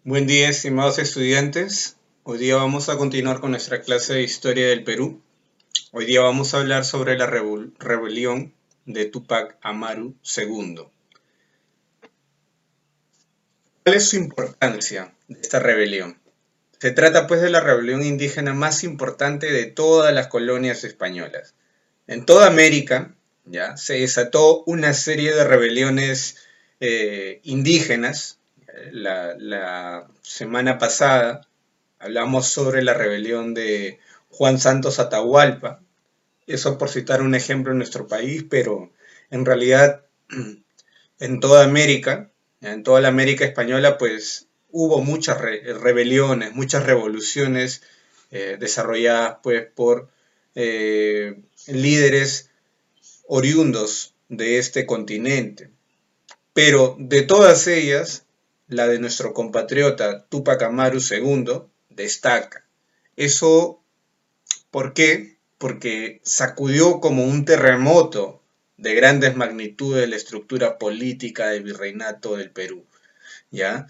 Buen día, estimados estudiantes. Hoy día vamos a continuar con nuestra clase de Historia del Perú. Hoy día vamos a hablar sobre la rebelión de Túpac Amaru II. ¿Cuál es su importancia de esta rebelión? Se trata pues de la rebelión indígena más importante de todas las colonias españolas. En toda América ya se desató una serie de rebeliones indígenas. La semana pasada hablamos sobre la rebelión de Juan Santos Atahualpa, eso por citar un ejemplo en nuestro país, pero en realidad en toda América, en toda la América española, pues hubo muchas rebeliones, muchas revoluciones desarrolladas pues por líderes oriundos de este continente. Pero de todas ellas, la de nuestro compatriota Túpac Amaru II destaca. Eso, ¿por qué? Porque sacudió como un terremoto de grandes magnitudes la estructura política del virreinato del Perú, ¿ya?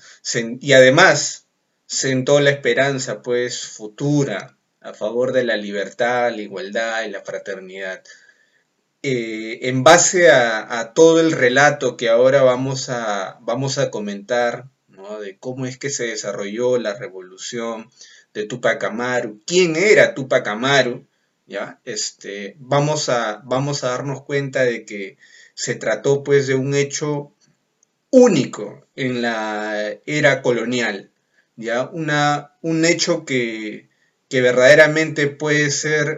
Y además sentó la esperanza, pues, futura a favor de la libertad, la igualdad y la fraternidad. En base a todo el relato que ahora vamos a comentar, ¿no? De cómo es que se desarrolló la revolución de Túpac Amaru, quién era Túpac Amaru, ¿ya? Vamos a darnos cuenta de que se trató pues de un hecho único en la era colonial, ¿ya? Un hecho que verdaderamente puede ser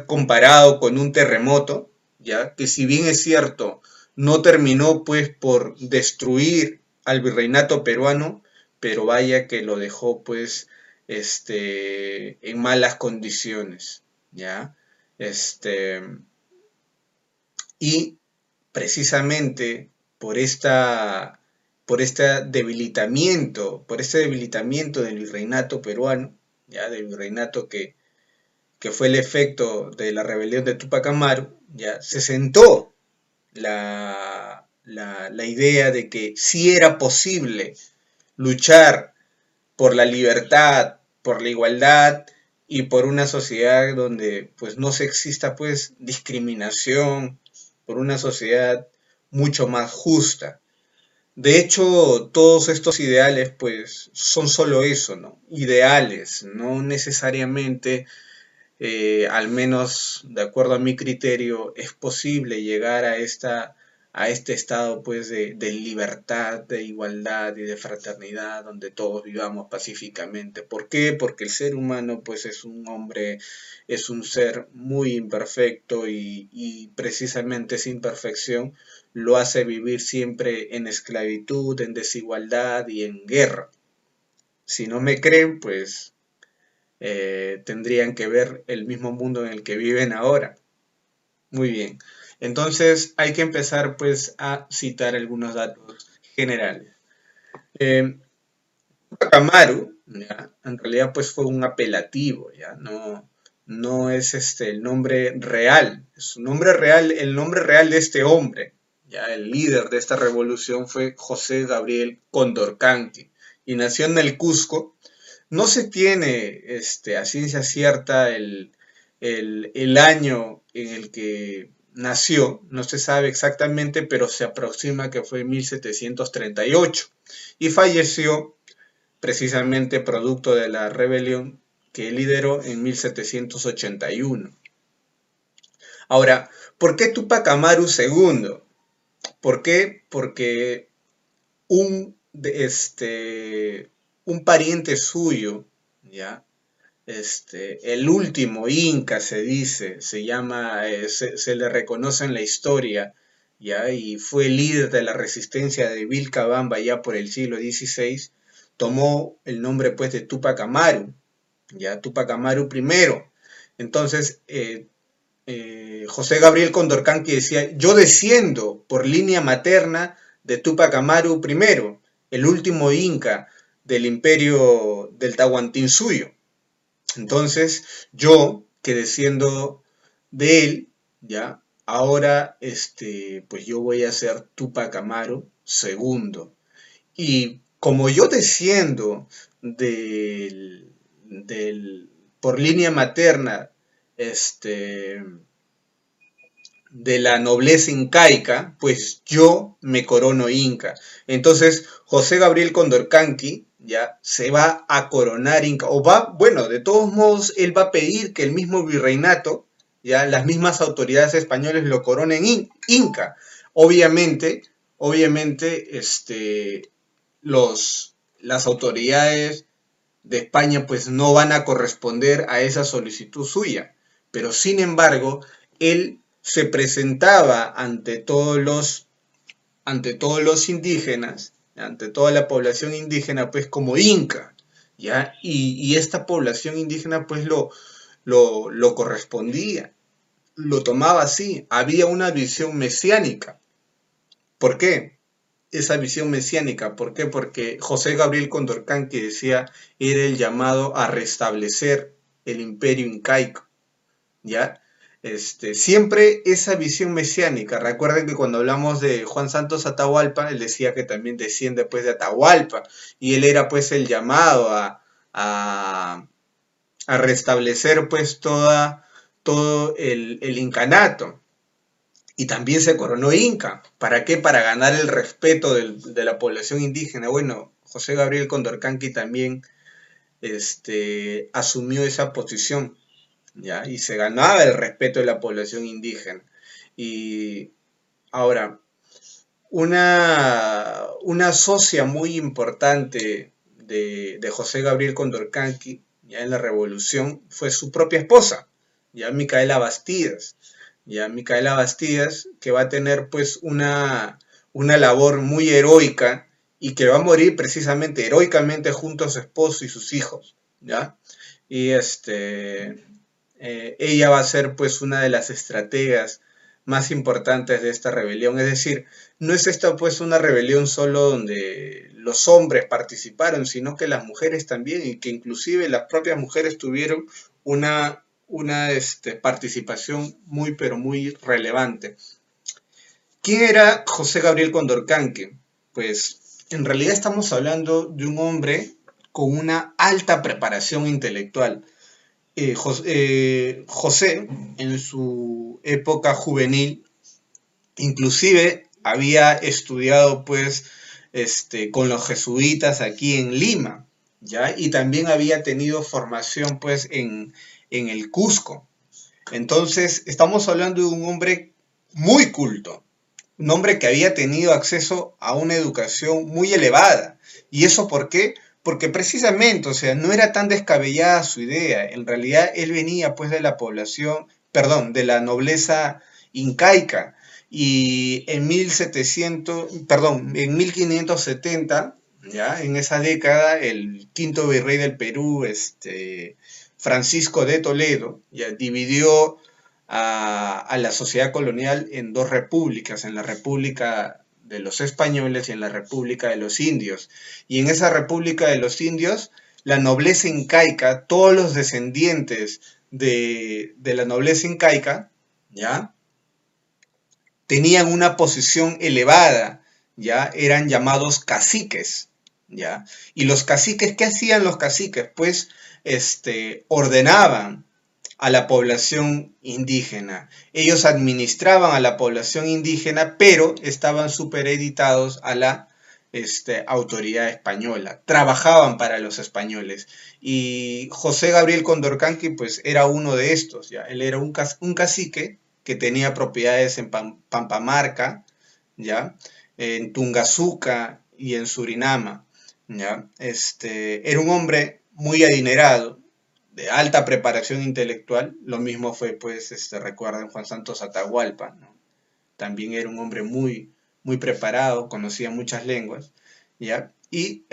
comparado con un terremoto, ya que si bien es cierto, no terminó pues por destruir al virreinato peruano, pero vaya que lo dejó pues en malas condiciones, ya. Este, y precisamente por por este debilitamiento del virreinato peruano, ya del virreinato que fue el efecto de la rebelión de Túpac Amaru, ya se sentó la idea de que sí era posible luchar por la libertad, por la igualdad y por una sociedad donde pues no se exista pues discriminación, por una sociedad mucho más justa. De hecho, todos estos ideales pues son solo eso, ¿no? Ideales, no necesariamente al menos de acuerdo a mi criterio, es posible llegar a este estado pues de libertad, de igualdad y de fraternidad, donde todos vivamos pacíficamente. ¿Por qué? Porque el ser humano pues es un hombre, es un ser muy imperfecto y precisamente esa imperfección lo hace vivir siempre en esclavitud, en desigualdad y en guerra. Si no me creen, pues tendrían que ver el mismo mundo en el que viven ahora. Muy bien. Entonces hay que empezar pues a citar algunos datos generales. Eh, Amaru, ¿ya? En realidad pues fue un apelativo, ya no es el nombre real. Su nombre real, el nombre real de este hombre, ya el líder de esta revolución fue José Gabriel Condorcanqui y nació en el Cusco. No se tiene a ciencia cierta el año en el que nació, no se sabe exactamente, pero se aproxima que fue en 1738 y falleció precisamente producto de la rebelión que lideró en 1781. Ahora, ¿por qué Túpac Amaru II? ¿Por qué? Porque un, un pariente suyo, ¿ya? El último Inca se dice, se llama, se le reconoce en la historia, ¿ya? Y fue líder de la resistencia de Vilcabamba ya por el siglo XVI, tomó el nombre pues de Túpac Amaru, ¿ya? Túpac Amaru I. Entonces, José Gabriel Condorcanqui decía, yo desciendo por línea materna de Túpac Amaru I, el último Inca del imperio del Tahuantinsuyo. Entonces, yo, que desciendo de él, ya, ahora, pues yo voy a ser Túpac Amaru segundo. Y como yo desciendo del, por línea materna, este, de la nobleza incaica, pues yo me corono inca. Entonces, José Gabriel Condorcanqui ya se va a coronar inca, o va, bueno, de todos modos, él va a pedir que el mismo virreinato, ya las mismas autoridades españolas lo coronen inca. Obviamente, obviamente, las autoridades de España pues no van a corresponder a esa solicitud suya. Pero sin embargo, él se presentaba ante todos los indígenas, ante toda la población indígena, pues como inca, ¿ya? Y esta población indígena pues lo correspondía, lo tomaba así, había una visión mesiánica. ¿Por qué? Esa visión mesiánica. ¿Por qué? Porque José Gabriel Condorcanqui decía era el llamado a restablecer el imperio incaico, ¿ya? Siempre esa visión mesiánica. Recuerden que cuando hablamos de Juan Santos Atahualpa, él decía que también desciende pues de Atahualpa y él era pues el llamado a, a restablecer pues todo el incanato. Y también se coronó Inca. ¿Para qué? Para ganar el respeto de la población indígena. Bueno, José Gabriel Condorcanqui también asumió esa posición, ¿ya? Y se ganaba el respeto de la población indígena. Y ahora, una socia muy importante de José Gabriel Condorcanqui, ya en la revolución, fue su propia esposa, ya Micaela Bastidas. Ya Micaela Bastidas, que va a tener pues una labor muy heroica y que va a morir precisamente heroicamente junto a su esposo y sus hijos, ¿ya? Y ella va a ser pues una de las estrategas más importantes de esta rebelión. Es decir, no es esta pues una rebelión solo donde los hombres participaron, sino que las mujeres también y que inclusive las propias mujeres tuvieron una participación muy pero muy relevante. ¿Quién era José Gabriel Condorcanqui? Pues en realidad estamos hablando de un hombre con una alta preparación intelectual. José, en su época juvenil, inclusive había estudiado pues con los jesuitas aquí en Lima, ¿ya? Y también había tenido formación pues en el Cusco. Entonces, estamos hablando de un hombre muy culto, un hombre que había tenido acceso a una educación muy elevada. ¿Y eso por qué? Porque precisamente, o sea, no era tan descabellada su idea. En realidad, él venía pues de la población, perdón, de la nobleza incaica. Y en 1700, perdón, en 1570, ya, en esa década, el quinto virrey del Perú, Francisco de Toledo, ya dividió a la sociedad colonial en dos repúblicas, en la República de los Españoles y en la República de los Indios. Y en esa República de los Indios, la nobleza incaica, todos los descendientes de la nobleza incaica, ¿ya? Tenían una posición elevada, ¿ya? Eran llamados caciques, ¿ya? Y los caciques, ¿qué hacían los caciques? Pues ordenaban a la población indígena. Ellos administraban a la población indígena, pero estaban supereditados a la autoridad española. Trabajaban para los españoles. Y José Gabriel Condorcanqui, pues, era uno de estos. ¿ya? Él era un cacique que tenía propiedades en Pampamarca, ¿ya? En Tungazuca y en Surinama. ¿ya? Era un hombre muy adinerado, de alta preparación intelectual. Lo mismo fue, pues, recuerden Juan Santos Atahualpa, ¿no? También era un hombre muy preparado, conocía muchas lenguas, ¿ya? Y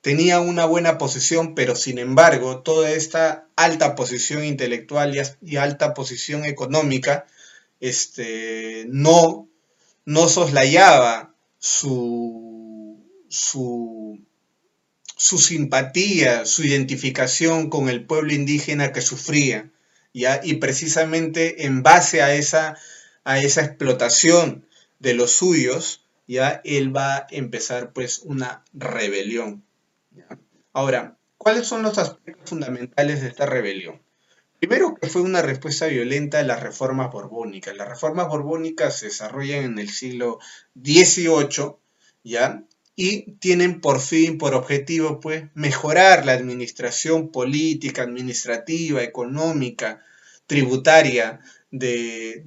tenía una buena posición, pero sin embargo, toda esta alta posición intelectual y alta posición económica, no, no soslayaba su simpatía, su identificación con el pueblo indígena que sufría, ¿ya? Y precisamente en base a esa explotación de los suyos, ya él va a empezar pues una rebelión. ¿Ya? Ahora, ¿cuáles son los aspectos fundamentales de esta rebelión? Primero que fue una respuesta violenta a las reformas borbónicas. Las reformas borbónicas se desarrollan en el siglo XVIII, ¿ya? Y tienen por fin, por objetivo, pues, mejorar la administración política, administrativa, económica, tributaria del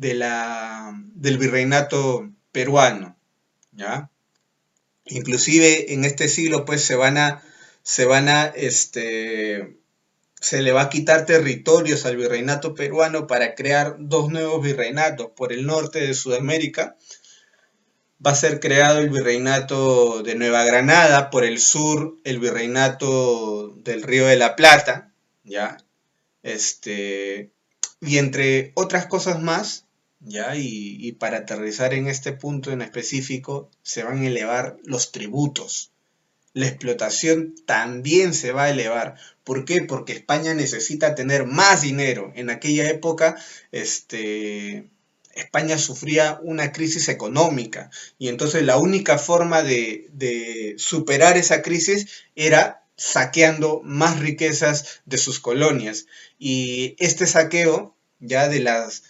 virreinato peruano, ¿ya? Inclusive en este siglo, pues, se le va a quitar territorios al virreinato peruano para crear dos nuevos virreinatos. Por el norte de Sudamérica va a ser creado el virreinato de Nueva Granada, por el sur el virreinato del Río de la Plata, ¿ya? Y entre otras cosas más, ¿ya? Y para aterrizar en este punto en específico, se van a elevar los tributos. La explotación también se va a elevar. ¿Por qué? Porque España necesita tener más dinero. En aquella época, España sufría una crisis económica y entonces la única forma de superar esa crisis era saqueando más riquezas de sus colonias. Y este saqueo ya de las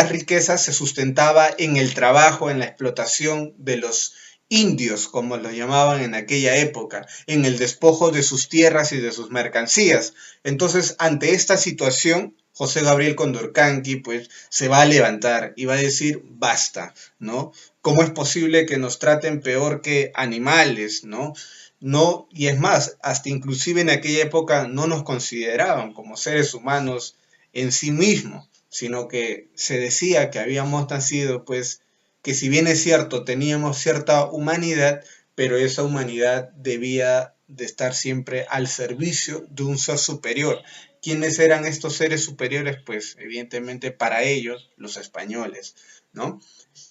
riquezas se sustentaba en el trabajo, en la explotación de los indios, como los llamaban en aquella época, en el despojo de sus tierras y de sus mercancías. Entonces, ante esta situación, José Gabriel Condorcanqui, pues, se va a levantar y va a decir, basta, ¿no? ¿Cómo es posible que nos traten peor que animales, ¿no? No, y es más, hasta inclusive en aquella época no nos consideraban como seres humanos en sí mismos, sino que se decía que habíamos nacido, pues, que si bien es cierto, teníamos cierta humanidad, pero esa humanidad debía de estar siempre al servicio de un ser superior. ¿Quiénes eran estos seres superiores? Pues evidentemente para ellos, los españoles, ¿no?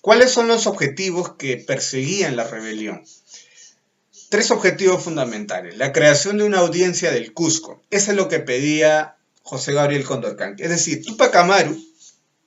¿Cuáles son los objetivos que perseguían la rebelión? Tres objetivos fundamentales. La creación de una audiencia del Cusco. Eso es lo que pedía José Gabriel Condorcanqui. Es decir, Tupac Amaru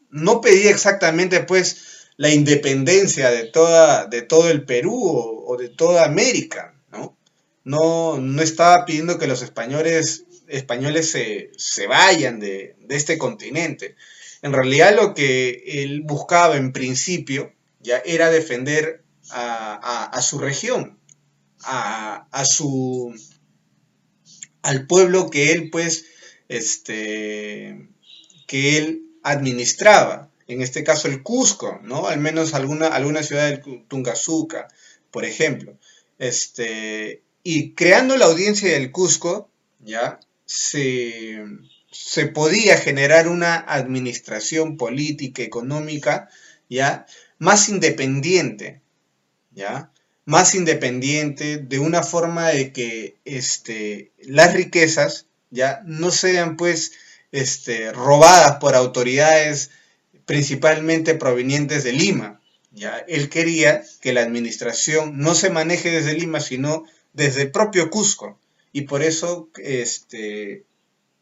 no pedía exactamente pues la independencia de todo el Perú o de toda América, ¿no? No estaba pidiendo que los españoles se vayan de este continente. En realidad lo que él buscaba en principio ya era defender a su región, a su, al pueblo que él pues, que él administraba, en este caso el Cusco, ¿no? Al menos alguna ciudad del Tungazuca, por ejemplo. Y creando la audiencia del Cusco, ¿ya? Se podía generar una administración política, económica, ¿ya? Más independiente, ¿ya? Más independiente, de una forma de que las riquezas ya no sean pues robadas por autoridades principalmente provenientes de Lima. ¿Ya? Él quería que la administración no se maneje desde Lima, sino desde el propio Cusco. Y por eso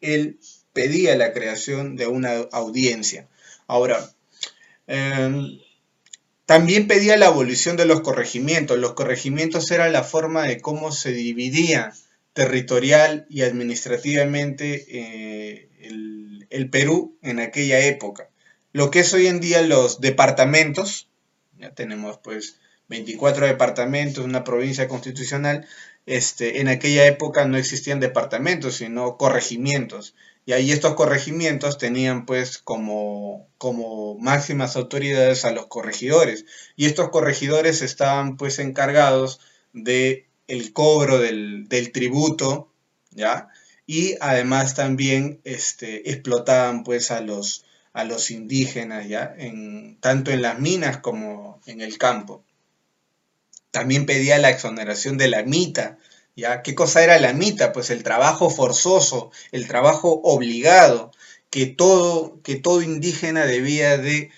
él pedía la creación de una audiencia. Ahora, eh, también pedía la abolición de los corregimientos. Los corregimientos era la forma de cómo se dividía territorial y administrativamente el Perú en aquella época. Lo que es hoy en día los departamentos, ya tenemos pues 24 departamentos, una provincia constitucional, en aquella época no existían departamentos, sino corregimientos. Y ahí estos corregimientos tenían pues como máximas autoridades a los corregidores. Y estos corregidores estaban pues encargados de el cobro del tributo, ¿ya? Y además también explotaban pues a los indígenas, ¿ya? Tanto en las minas como en el campo. También pedía la exoneración de la mita, ¿ya? ¿Qué cosa era la mita? Pues el trabajo forzoso, el trabajo obligado, que todo indígena debía de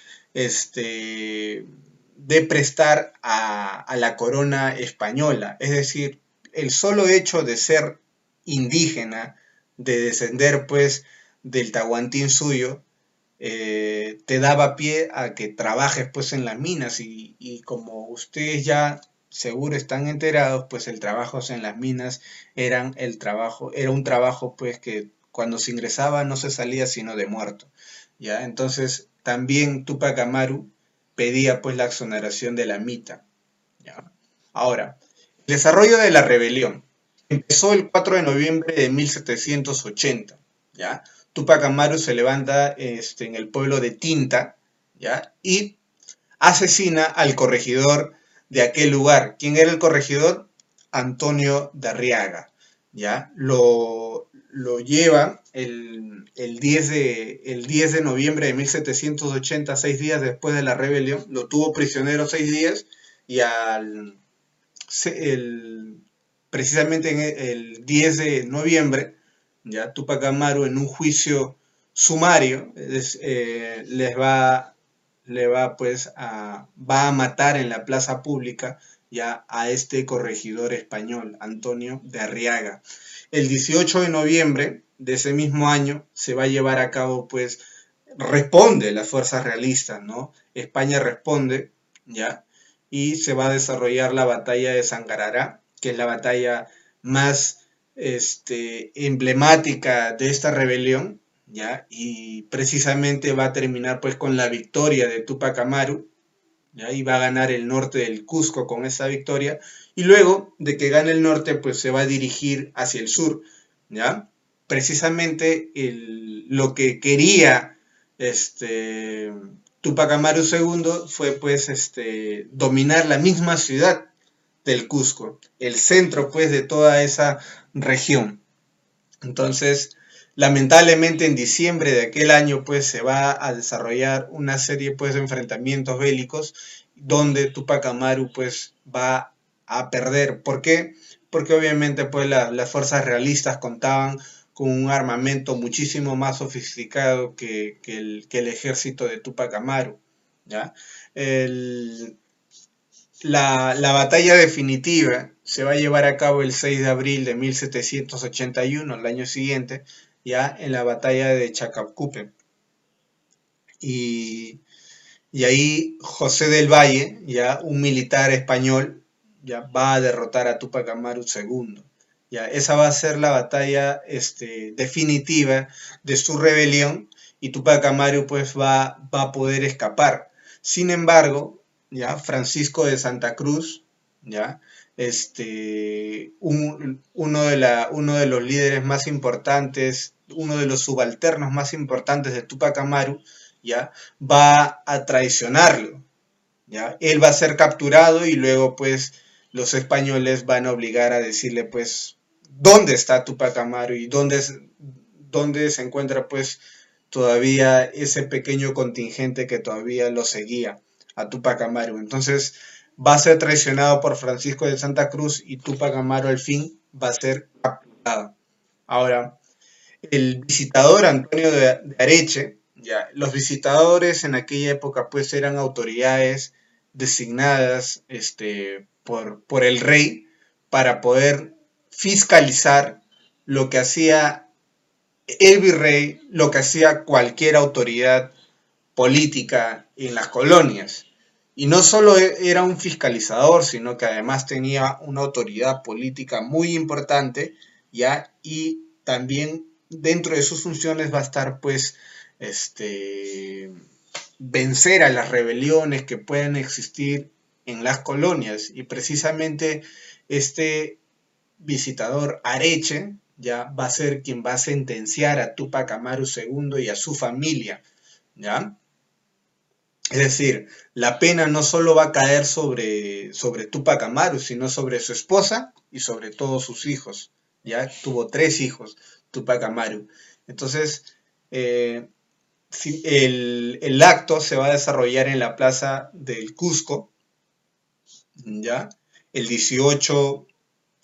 prestar a la corona española. Es decir, el solo hecho de ser indígena, de descender pues del Tahuantín suyo, te daba pie a que trabajes pues en las minas y como ustedes ya seguro están enterados, pues el trabajo en las minas era un trabajo pues que cuando se ingresaba no se salía sino de muerto, ¿ya? Entonces también Tupac Amaru pedía pues la exoneración de la mita, ¿ya? Ahora, el desarrollo de la rebelión empezó el 4 de noviembre de 1780, ¿ya? Tupac Amaru se levanta en el pueblo de Tinta, ¿ya? Y asesina al corregidor de aquel lugar. ¿Quién era el corregidor? Antonio de Arriaga, ¿ya? Lo lleva el 10 de noviembre de 1780, 6 días después de la rebelión, lo tuvo prisionero 6 días y el, precisamente en el 10 de noviembre, ya Tupac Amaru en un juicio sumario va a matar en la plaza pública ya a este corregidor español, Antonio de Arriaga. El 18 de noviembre de ese mismo año se va a llevar a cabo, pues, responde las fuerzas realistas, ¿no? España responde, ¿ya? Y se va a desarrollar la batalla de Sangarará, que es la batalla más emblemática de esta rebelión, ¿ya? Y precisamente va a terminar pues con la victoria de Tupac Amaru, ¿ya? Y va a ganar el norte del Cusco con esa victoria, y luego de que gane el norte pues se va a dirigir hacia el sur, ¿ya? Precisamente lo que quería Tupac Amaru II fue pues dominar la misma ciudad del Cusco, el centro pues de toda esa región. Entonces, lamentablemente en diciembre de aquel año pues se va a desarrollar una serie pues de enfrentamientos bélicos donde Tupac Amaru pues va a perder. ¿Por qué? Porque obviamente pues las fuerzas realistas contaban con un armamento muchísimo más sofisticado que el ejército de Tupac Amaru, ¿ya? El, la batalla definitiva se va a llevar a cabo el 6 de abril de 1781, el año siguiente, ya en la batalla de Chacabuco. Y, y ahí José del Valle, ya un militar español, ya va a derrotar a Tupac Amaru II. Ya, esa va a ser la batalla definitiva de su rebelión y Tupac Amaru pues va a poder escapar. Sin embargo, ya Francisco de Santa Cruz, ya uno de los líderes más importantes, uno de los subalternos más importantes de Tupac Amaru, ya va a traicionarlo, ya él va a ser capturado y luego pues los españoles van a obligar a decirle pues dónde está Tupac Amaru y dónde se encuentra pues todavía ese pequeño contingente que todavía lo seguía a Tupac Amaru. Entonces va a ser traicionado por Francisco de Santa Cruz y Tupac Amaru al fin va a ser capturado. Ahora, el visitador Antonio de Areche, ya, los visitadores en aquella época pues eran autoridades designadas por el rey para poder fiscalizar lo que hacía el virrey, lo que hacía cualquier autoridad política en las colonias. Y no solo era un fiscalizador, sino que además tenía una autoridad política muy importante, ¿ya? Y también dentro de sus funciones va a estar, pues, vencer a las rebeliones que pueden existir en las colonias. Y precisamente este visitador Areche ya va a ser quien va a sentenciar a Tupac Amaru II y a su familia, ¿ya? Es decir, la pena no solo va a caer sobre Tupac Amaru, sino sobre su esposa y sobre todos sus hijos. Ya tuvo 3 hijos, Tupac Amaru. Entonces, el acto se va a desarrollar en la plaza del Cusco, ya, el 18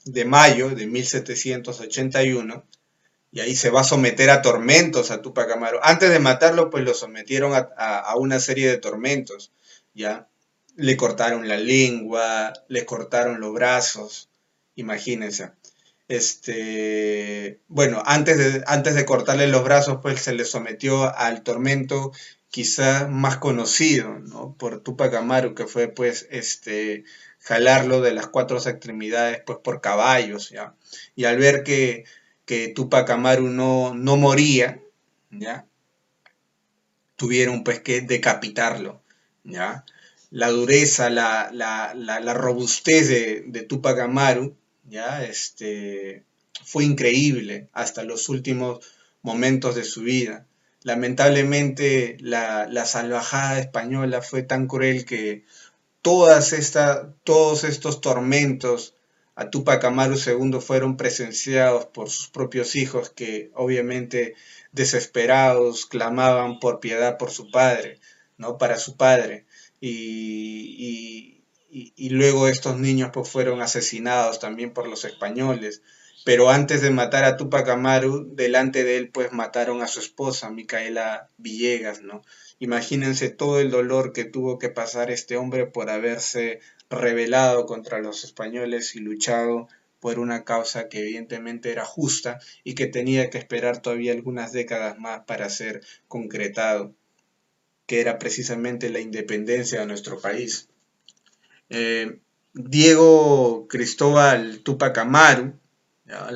de mayo de 1781. Y ahí se va a someter a tormentos a Tupac Amaru. Antes de matarlo, pues lo sometieron a una serie de tormentos, ¿ya? Le cortaron la lengua, le cortaron los brazos, imagínense. Bueno, antes de cortarle los brazos, pues se le sometió al tormento quizás más conocido, ¿no? Por Tupac Amaru, que fue, pues, jalarlo de las cuatro extremidades pues por caballos, ¿ya? Y al ver que Tupac Amaru no moría, ¿ya? Tuvieron pues que decapitarlo, ¿ya? La dureza, la robustez de Tupac Amaru, ¿ya? Fue increíble hasta los últimos momentos de su vida. Lamentablemente la salvajada española fue tan cruel que todos estos tormentos a Tupac Amaru II fueron presenciados por sus propios hijos que obviamente desesperados clamaban por piedad por su padre, ¿no? Para su padre. Y luego estos niños pues fueron asesinados también por los españoles. Pero antes de matar a Tupac Amaru, delante de él pues mataron a su esposa, Micaela Villegas, ¿no? Imagínense todo el dolor que tuvo que pasar este hombre por haberse rebelado contra los españoles y luchado por una causa que evidentemente era justa y que tenía que esperar todavía algunas décadas más para ser concretado, que era precisamente la independencia de nuestro país. Diego Cristóbal Tupac Amaru, ¿ya?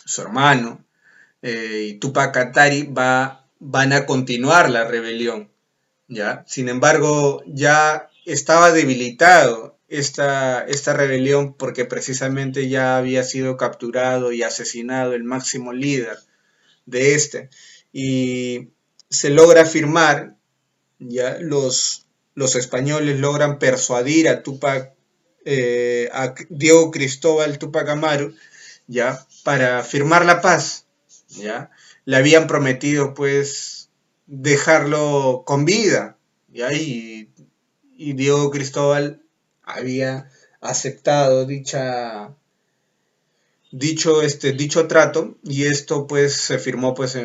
Su hermano, y Tupac Katari van a continuar la rebelión, ¿ya? Sin embargo, ya estaba debilitado esta rebelión porque precisamente ya había sido capturado y asesinado el máximo líder de y se logra firmar, ya los españoles logran persuadir a a Diego Cristóbal Tupac Amaru, ya, para firmar la paz, ya. Le habían prometido, pues, dejarlo con vida, ya, y Diego Cristóbal había aceptado dicho trato, y esto, pues, se firmó, pues,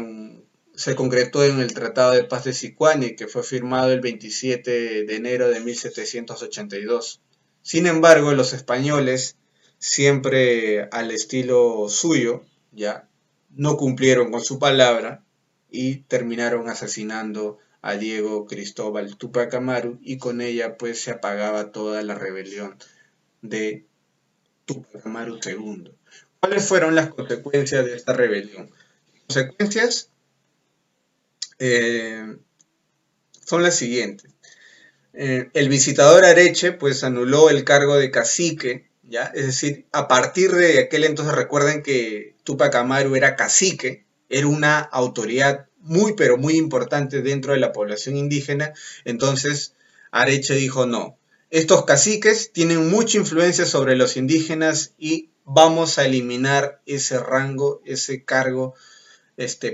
se concretó en el Tratado de Paz de Sicuani, que fue firmado el 27 de enero de 1782. Sin embargo, los españoles, siempre al estilo suyo, ya no cumplieron con su palabra y terminaron asesinando a Diego Cristóbal Tupac Amaru, y con ella pues se apagaba toda la rebelión de Tupac Amaru II. ¿Cuáles fueron las consecuencias de esta rebelión? Las consecuencias eh, son las siguientes. El visitador Areche pues anuló el cargo de cacique, ¿ya? Es decir, a partir de aquel entonces, recuerden que Tupac Amaru era cacique, era una autoridad muy pero muy importante dentro de la población indígena. Entonces Areche dijo: no, estos caciques tienen mucha influencia sobre los indígenas y vamos a eliminar ese rango, ese cargo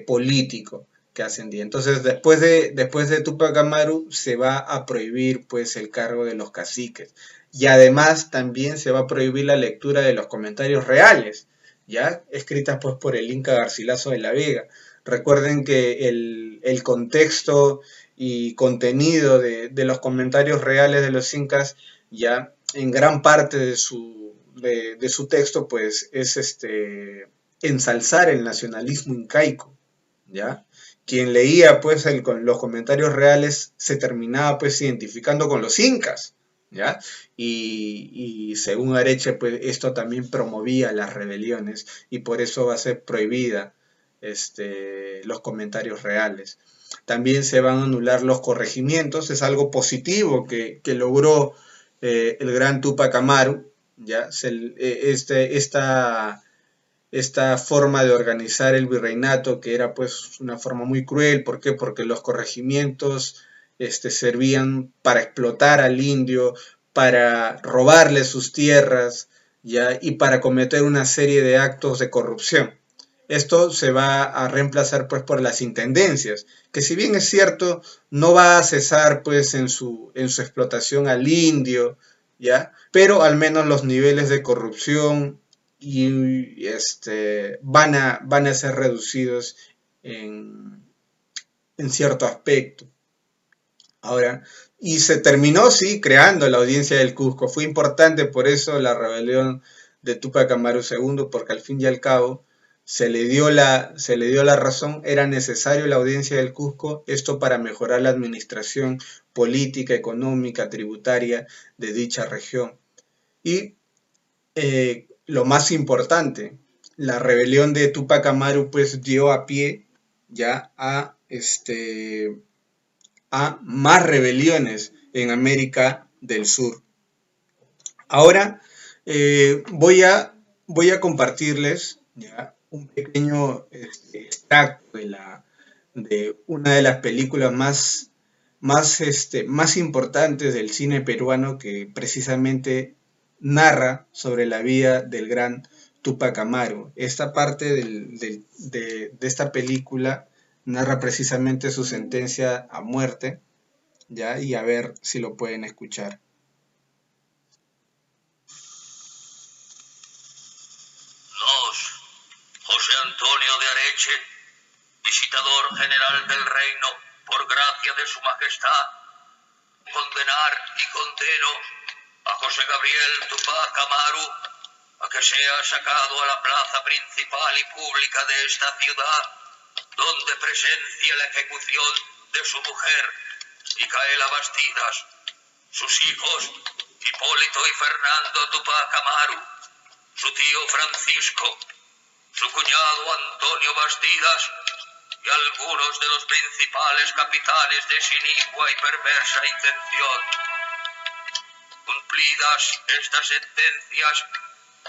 político que ascendía. Entonces, después de Tupac Amaru se va a prohibir pues el cargo de los caciques, y además también se va a prohibir la lectura de los comentarios reales, ya escritas pues por el Inca Garcilaso de la Vega. Recuerden que el contexto y contenido de los comentarios reales de los incas, ya en gran parte de su texto pues es ensalzar el nacionalismo incaico, ¿ya? Quien leía pues los comentarios reales se terminaba pues identificando con los incas, ¿ya? Y según Areche pues esto también promovía las rebeliones, y por eso va a ser prohibida los comentarios reales. También se van a anular los corregimientos, es algo positivo que logró el gran Tupac Amaru, ¿ya? Esta forma de organizar el virreinato, que era pues una forma muy cruel. ¿Por qué? Porque los corregimientos servían para explotar al indio, para robarle sus tierras, ¿ya? Y para cometer una serie de actos de corrupción. Esto se va a reemplazar pues por las intendencias, que si bien es cierto, no va a cesar pues en su explotación al indio, ¿ya? Pero al menos los niveles de corrupción y van a ser reducidos en, en cierto aspecto. Ahora, y se terminó, sí, creando la Audiencia del Cusco. Fue importante por eso la rebelión de Tupac Amaru II, porque al fin y al cabo se le dio la razón, era necesario la audiencia del Cusco, esto para mejorar la administración política, económica, tributaria de dicha región. Y lo más importante, la rebelión de Tupac Amaru pues dio a pie ya a más rebeliones en América del Sur. Ahora voy a compartirles ya un pequeño extracto de una de las películas más importantes del cine peruano que precisamente narra sobre la vida del gran Tupac Amaru. Esta parte de esta película narra precisamente su sentencia a muerte, ¿ya? Y a ver si lo pueden escuchar. Nos, José Antonio de Areche, visitador general del reino, por gracia de su majestad, condenar y condeno a José Gabriel Tupac Amaru a que sea sacado a la plaza principal y pública de esta ciudad, donde presencia la ejecución de su mujer, Micaela Bastidas, sus hijos, Hipólito y Fernando Tupac Amaru, su tío Francisco, su cuñado Antonio Bastidas y algunos de los principales capitanes de sinigua y perversa intención. Cumplidas estas sentencias,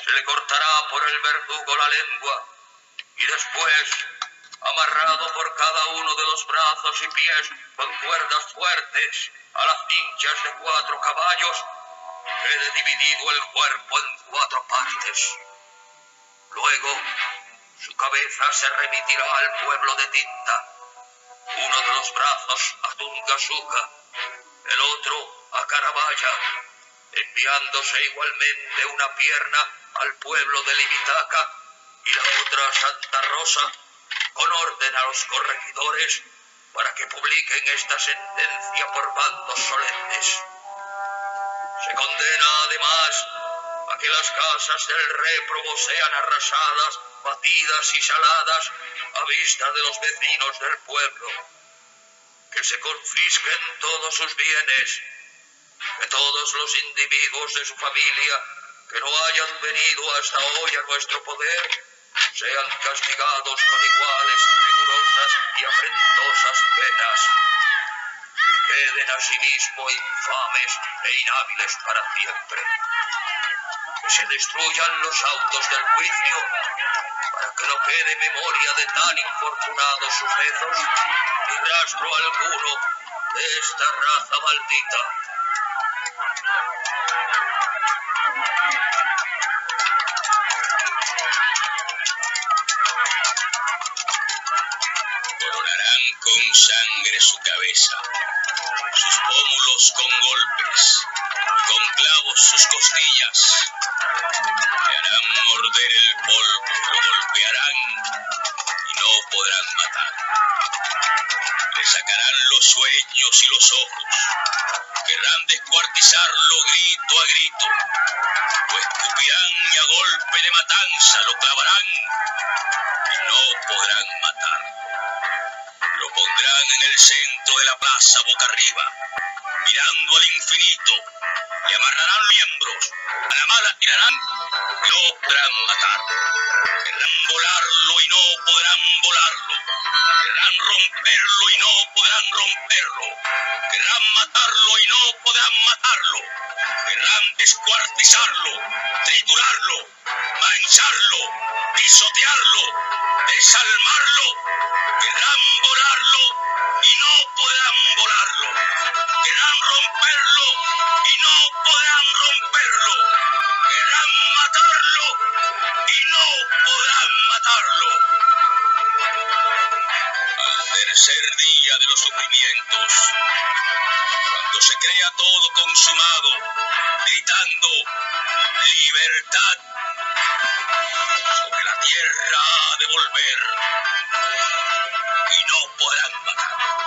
se le cortará por el verdugo la lengua y después, amarrado por cada uno de los brazos y pies con cuerdas fuertes a las cinchas de 4 caballos, quede dividido el cuerpo en 4 partes. Luego, su cabeza se remitirá al pueblo de Tinta, uno de los brazos a Tungazuca, el otro a Carabaya, enviándose igualmente una pierna al pueblo de Libitaca y la otra a Santa Rosa, con orden a los corregidores para que publiquen esta sentencia por bandos solemnes. Se condena además a que las casas del réprobo sean arrasadas, batidas y saladas a vista de los vecinos del pueblo, que se confisquen todos sus bienes, que todos los individuos de su familia que no hayan venido hasta hoy a nuestro poder sean castigados con iguales, rigurosas y afrentosas penas. Queden asimismo infames e inhábiles para siempre. Que se destruyan los autos del juicio para que no quede memoria de tan infortunados sucesos ni rastro alguno de esta raza maldita. Coronarán con sangre su cabeza, sus pómulos con golpes, y con clavos sus costillas. Le harán morder el polvo, lo golpearán y no podrán matar. Le sacarán los sueños y los ojos, querrán descuartizarlo grito a grito, lo escupirán y a golpe de matanza lo clavarán y no podrán matar. Lo pondrán en el centro de la plaza boca arriba, mirando al infinito, le amarrarán miembros, a la mala tirarán y no podrán matar. Querrán volarlo y no podrán volarlo, querrán romperlo y no podrán romperlo, querrán matarlo y no podrán matarlo, querrán descuartizarlo, triturarlo, mancharlo, pisotearlo, desalmarlo, querrán volarlo y no podrán volarlo, querrán romperlo y no podrán romperlo, querrán matarlo y no podrán matarlo. Al tercer día de los sufrimientos, cuando se crea todo consumado, gritando libertad, sobre la tierra ha de volver y no podrán matar.